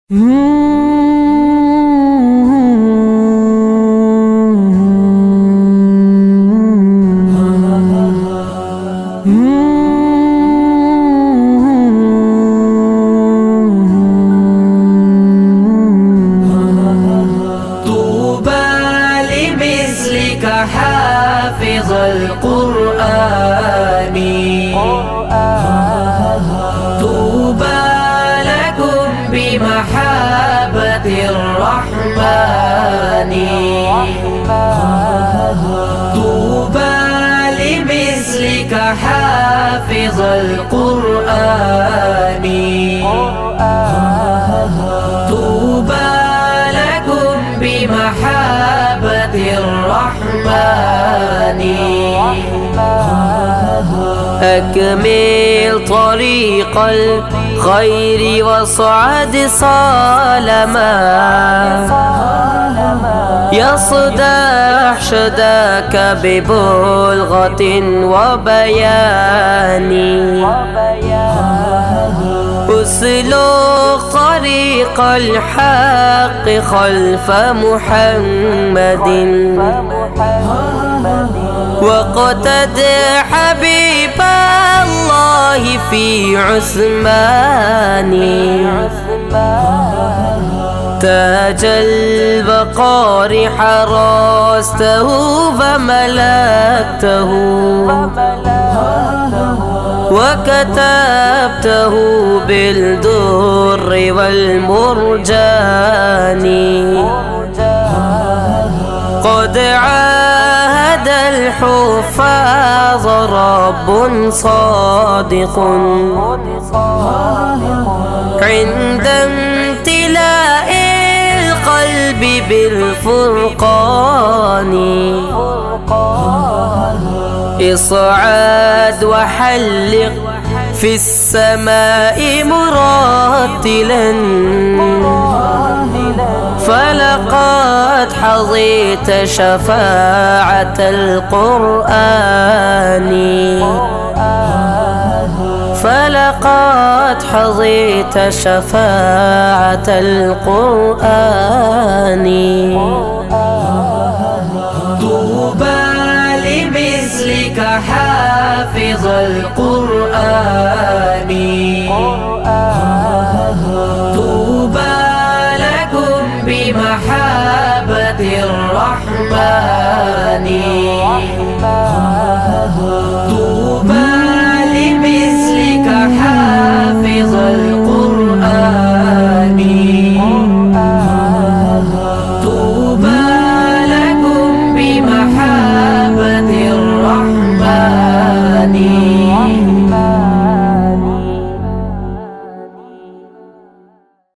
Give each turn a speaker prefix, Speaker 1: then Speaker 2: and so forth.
Speaker 1: طوبى لمثلك حافظ القرآن. طوبى لكم بمحبة الرحمن. طوبى لمثلك حافظ القرآن. طوبى لكم بمحبة الرحمن. أكمل طريق الخير واصعد صالما. يصدح شداك ببلغة وبيان. أسلك طريق الحق خلف محمد. واقتد حبيب الله في عثمان. تاج البقار حرسته فملكته. وكتبته بالدر والمرجان. قد عاهد الحفاظ رب صادق عند امتلاء القلب بالفرقان. اصعد وحلق في السماء مرتلا. فلقد حظيت شفاعة القرآن. فلقد حظيت شفاعة القرآن. طوبى لمثلك حافظ القرآن.